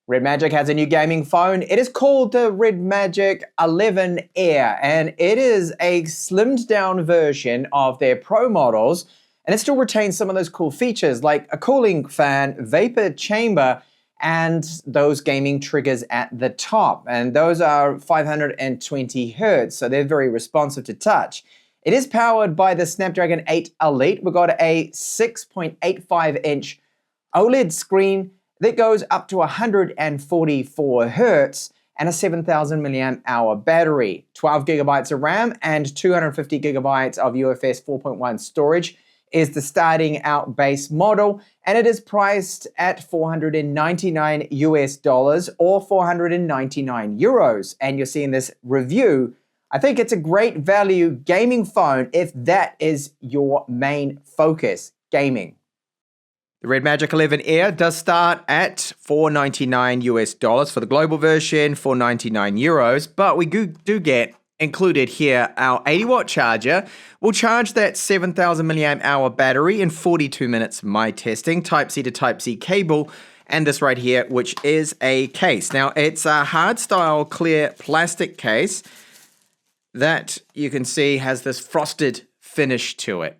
Redmagic has a new gaming phone. It is called the Redmagic 11 Air, and it is a slimmed down version of their Pro models, and it still retains some of those cool features like a cooling fan, vapor chamber, and those gaming triggers at the top. And those are 520 hertz, so they're very responsive to touch. It is powered by the Snapdragon 8 Elite. We've got a 6.85-inch OLED screen that goes up to 144 hertz and a 7,000 milliamp hour battery, 12 gigabytes of RAM and 250 gigabytes of UFS 4.1 storage is the starting out base model, and it is priced at $499 US or 499 euros. And you're seeing this review. I think it's a great value gaming phone if that is your main focus, gaming. The Redmagic 11 Air does start at $499 US for the global version, 499 euros, but we do get included here our 80-watt charger. We'll charge that 7,000 milliamp hour battery in 42 minutes of my testing, Type-C to Type-C cable, and this right here, which is a case. Now, it's a hard-style clear plastic case that you can see has this frosted finish to it.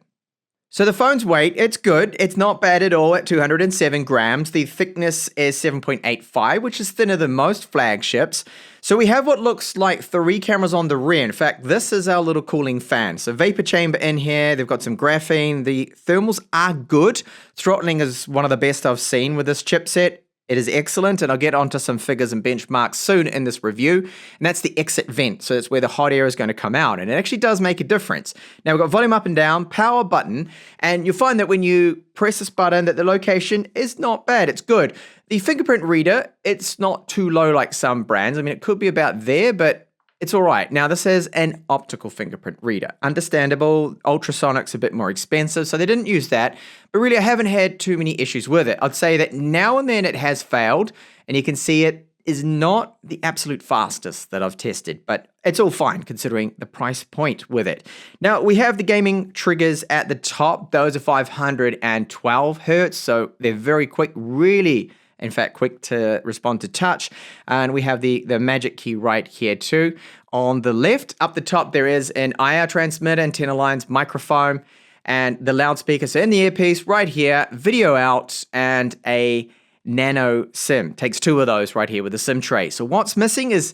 So the phone's weight, it's good. It's not bad at all at 207 grams. The thickness is 7.85, which is thinner than most flagships. So we have what looks like 3 cameras on the rear. In fact, this is our little cooling fan. So vapor chamber in here. They've got some graphene. The thermals are good. Throttling is one of the best I've seen with this chipset. It is excellent, and I'll get onto some figures and benchmarks soon in this review, and that's the exit vent, so that's where the hot air is going to come out, and it actually does make a difference. Now, we've got volume up and down, power button, and you'll find that when you press this button that the location is not bad, it's good. The fingerprint reader, it's not too low like some brands. I mean, it could be about there, but it's all right. Now, this is an optical fingerprint reader. Understandable, ultrasonic's a bit more expensive, so they didn't use that. But really, I haven't had too many issues with it. I'd say that now and then it has failed, and you can see it is not the absolute fastest that I've tested, but it's all fine considering the price point with it. Now, we have the gaming triggers at the top. Those are 512 hertz, so they're very quick, really, in fact, quick to respond to touch. And we have the magic key right here too. On the left, up the top, there is an IR transmitter, antenna lines, microphone, and the loudspeaker. So in the earpiece right here, video out, and a nano SIM. Takes 2 of those right here with the SIM tray. So what's missing is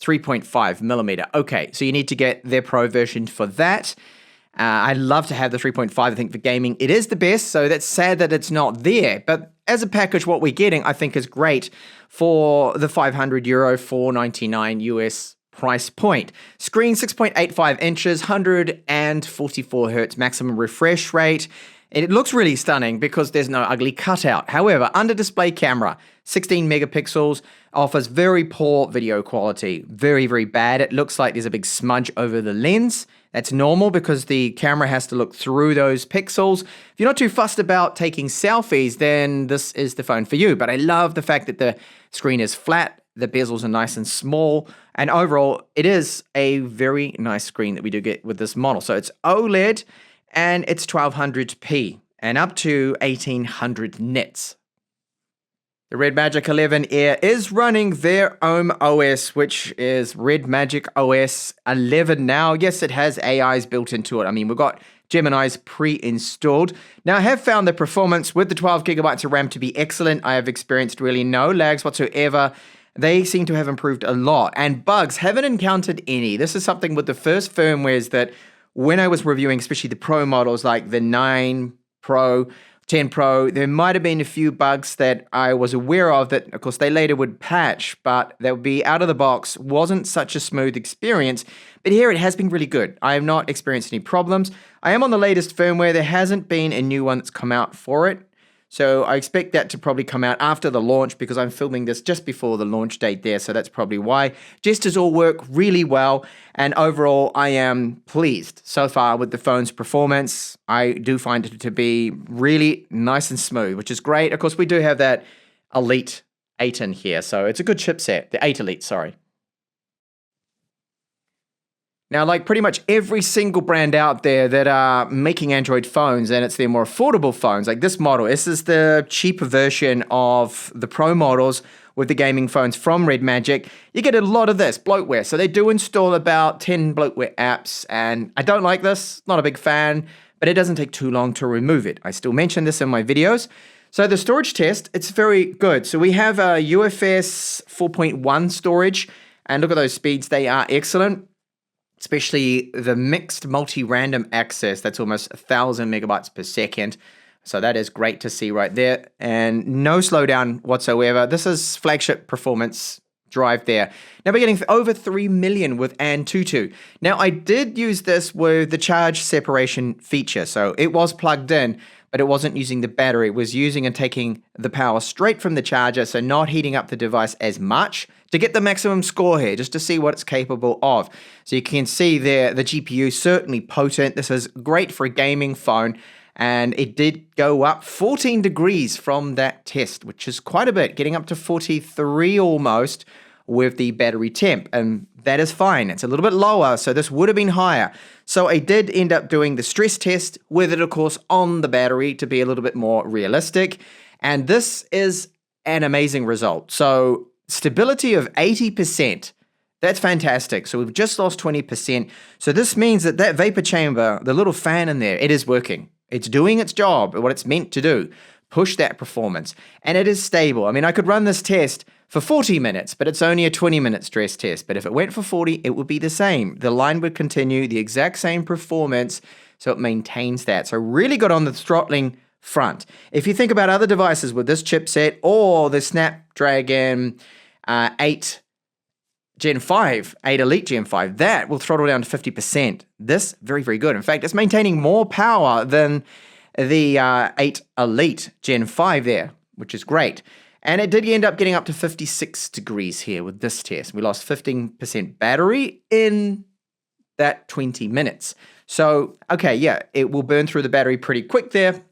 3.5 millimeter. Okay, so you need to get their Pro version for that. I'd love to have the 3.5, I think, for gaming. It is the best, so that's sad that it's not there. But as a package, what we're getting, I think, is great for the 500 euro, 499 US price point. Screen 6.85 inches, 144 hertz maximum refresh rate. And it looks really stunning because there's no ugly cutout. However, under display camera, 16 megapixels, offers very poor video quality. Very, very bad. It looks like there's a big smudge over the lens. That's normal because the camera has to look through those pixels. If you're not too fussed about taking selfies, then this is the phone for you. But I love the fact that the screen is flat, the bezels are nice and small, and overall, it is a very nice screen that we do get with this model. So it's OLED, and it's 1200p, and up to 1800 nits. The Redmagic 11 Air is running their own OS, which is Redmagic OS 11 now. Yes, it has AIs built into it. I mean, we've got Gemini's pre-installed. Now, I have found the performance with the 12 gigabytes of RAM to be excellent. I have experienced really no lags whatsoever. They seem to have improved a lot, and bugs, haven't encountered any. This is something with the first firmwares that when I was reviewing, especially the Pro models like the 9 Pro, 10 Pro, there might have been a few bugs that I was aware of that, of course, they later would patch, but they would be out of the box. Wasn't such a smooth experience, but here it has been really good. I have not experienced any problems. I am on the latest firmware. There hasn't been a new one that's come out for it. So I expect that to probably come out after the launch because I'm filming this just before the launch date there, so that's probably why. Gestures all work really well, and overall I am pleased so far with the phone's performance. I do find it to be really nice and smooth, which is great. Of course, we do have that Elite 8 in here, so it's a good chipset. The 8 Elite, sorry. Now, like pretty much every single brand out there that are making Android phones, and it's their more affordable phones, like this model, this is the cheaper version of the Pro models with the gaming phones from Redmagic, you get a lot of this bloatware. So they do install about 10 bloatware apps, and I don't like this, not a big fan, but it doesn't take too long to remove it. I still mention this in my videos. So the storage test, it's very good. So we have a UFS 4.1 storage, and look at those speeds, they are excellent. Especially the mixed multi-random access, that's almost 1,000 megabytes per second. So that is great to see right there. And no slowdown whatsoever. This is flagship performance drive there. Now we're getting over 3 million with Antutu. Now I did use this with the charge separation feature. So it was plugged in, but it wasn't using the battery. It was using and taking the power straight from the charger, so not heating up the device as much to get the maximum score here, just to see what it's capable of. So you can see there, the GPU certainly potent. This is great for a gaming phone, and it did go up 14 degrees from that test, which is quite a bit, getting up to 43 almost with the battery temp, and that is fine. It's a little bit lower, so this would have been higher. So I did end up doing the stress test with it, of course, on the battery to be a little bit more realistic, and this is an amazing result. So stability of 80%. That's fantastic. So we've just lost 20%. So this means that that vapor chamber, the little fan in there, it is working. It's doing its job, what it's meant to do. Push that performance. And it is stable. I mean, I could run this test for 40 minutes, but it's only a 20-minute stress test. But if it went for 40, it would be the same. The line would continue, the exact same performance, so it maintains that. So really good on the throttling front. If you think about other devices with this chipset or the Snapdragon 8 Gen 5, 8 Elite Gen 5, that will throttle down to 50%. This, very, very good. In fact, it's maintaining more power than the 8 Elite Gen 5 there, which is great. And it did end up getting up to 56 degrees here with this test. We lost 15% battery in that 20 minutes. So, okay, yeah, it will burn through the battery pretty quick there.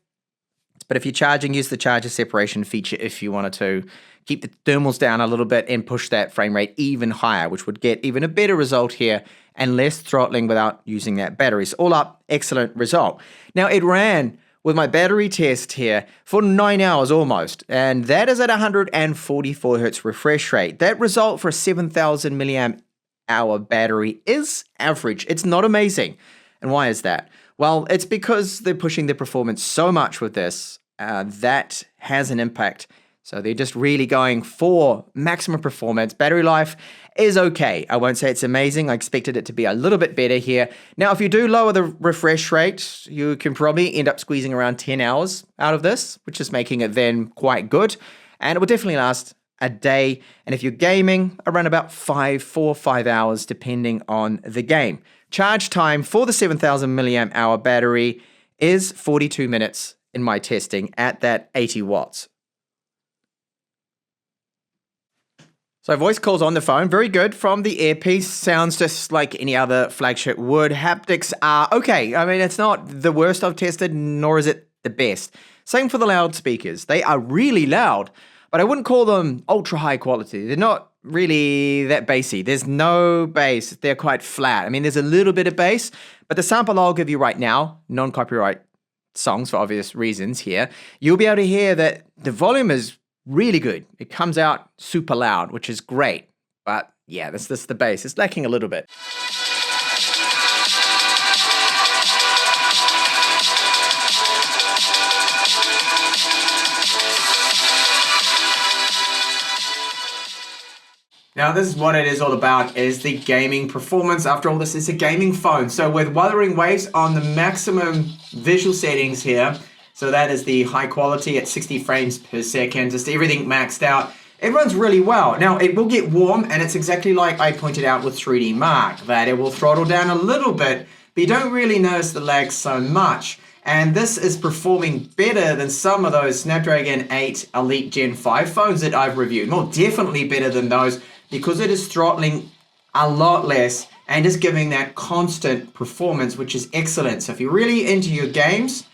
But if you're charging, use the charger separation feature if you wanted to keep the thermals down a little bit and push that frame rate even higher, which would get even a better result here and less throttling without using that battery. So all up, excellent result. Now it ran with my battery test here for 9 hours almost, and that is at 144 hertz refresh rate. That result for a 7,000 milliamp hour battery is average. It's not amazing. And why is that? Well, it's because they're pushing the performance so much with this, that has an impact. So they're just really going for maximum performance. Battery life is okay. I won't say it's amazing. I expected it to be a little bit better here. Now, if you do lower the refresh rate, you can probably end up squeezing around 10 hours out of this, which is making it then quite good. And it will definitely last a day. And if you're gaming, around about 4 or 5 hours, depending on the game. Charge time for the 7,000 milliamp hour battery is 42 minutes in my testing at that 80 watts. So voice calls on the phone, very good from the earpiece. Sounds just like any other flagship would. Haptics are okay. I mean, it's not the worst I've tested, nor is it the best. Same for the loudspeakers. They are really loud, but I wouldn't call them ultra high quality. They're not really that bassy. There's no bass. They're quite flat. I mean, there's a little bit of bass, but the sample I'll give you right now, non-copyright songs for obvious reasons here, you'll be able to hear that the volume is really good. It comes out super loud, which is great. But yeah, this is the bass. It's lacking a little bit. Now, this is what it is all about, is the gaming performance. After all, this is a gaming phone. So with Wuthering Waves on the maximum visual settings here, so that is the high quality at 60 frames per second, just everything maxed out. It runs really well. Now, it will get warm, and it's exactly like I pointed out with 3D Mark, that it will throttle down a little bit, but you don't really notice the lag so much. And this is performing better than some of those Snapdragon 8 Elite Gen 5 phones that I've reviewed. More definitely better than those, because it is throttling a lot less and is giving that constant performance, which is excellent. So if you're really into your games,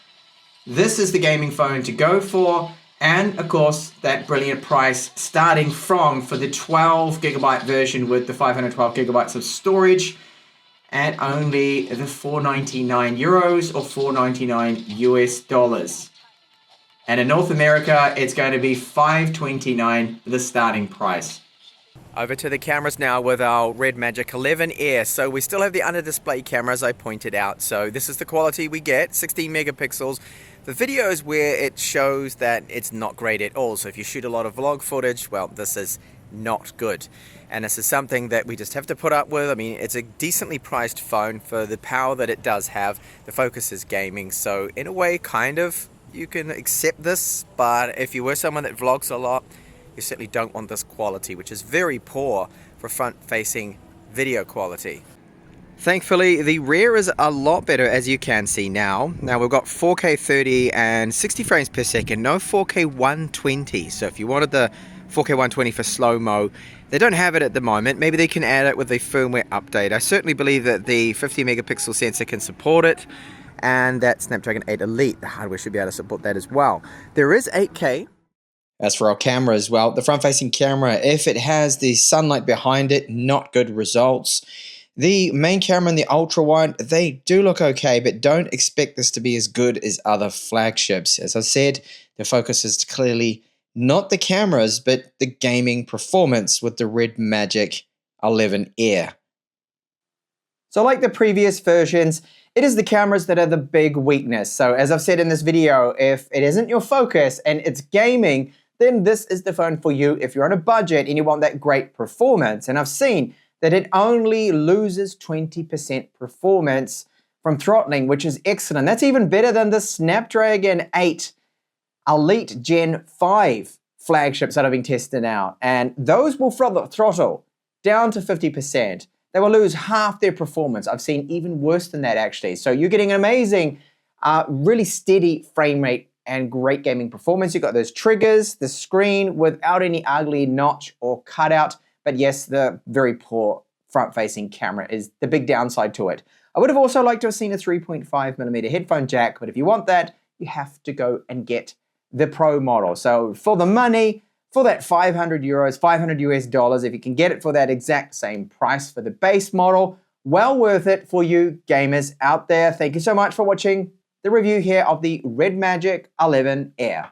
this is the gaming phone to go for. And of course, that brilliant price starting from, for the 12 gigabyte version with the 512 gigabytes of storage, at only the 499 euros or 499 US dollars. And in North America, it's going to be $529, the starting price. Over to the cameras now with our Redmagic 11 Air. So we still have the under display camera, as I pointed out. So this is the quality we get, 16 megapixels. The videos where it shows that it's not great at all. So if you shoot a lot of vlog footage, well, this is not good. And this is something that we just have to put up with. I mean, it's a decently priced phone for the power that it does have. The focus is gaming. So in a way, kind of, you can accept this. But if you were someone that vlogs a lot, you certainly don't want this quality, which is very poor for front-facing video quality. Thankfully, the rear is a lot better, as you can see now. Now we've got 4K 30 and 60 frames per second, no 4K 120. So if you wanted the 4K 120 for slow-mo, they don't have it at the moment. Maybe they can add it with a firmware update. I certainly believe that the 50 megapixel sensor can support it, and that Snapdragon 8 Elite, the hardware should be able to support that as well. There is 8K. As for our camera as well, the front-facing camera, if it has the sunlight behind it, not good results. The main camera and the ultra-wide, they do look okay, but don't expect this to be as good as other flagships. As I said, the focus is clearly not the cameras, but the gaming performance with the Redmagic 11 Air. So like the previous versions, it is the cameras that are the big weakness. So as I've said in this video, if it isn't your focus and it's gaming, then this is the phone for you if you're on a budget and you want that great performance. And I've seen that it only loses 20% performance from throttling, which is excellent. That's even better than the Snapdragon 8 Elite Gen 5 flagships that have been tested out. And those will throttle down to 50%. They will lose half their performance. I've seen even worse than that, actually. So you're getting an amazing, really steady frame rate and great gaming performance. You've got those triggers, the screen without any ugly notch or cutout. But yes, the very poor front-facing camera is the big downside to it. I would have also liked to have seen a 3.5mm headphone jack, but if you want that, you have to go and get the Pro model. So for the money, for that 500 euros, 500 US dollars, if you can get it for that exact same price for the base model, well worth it for you gamers out there. Thank you so much for watching the review here of the Redmagic 11 Air.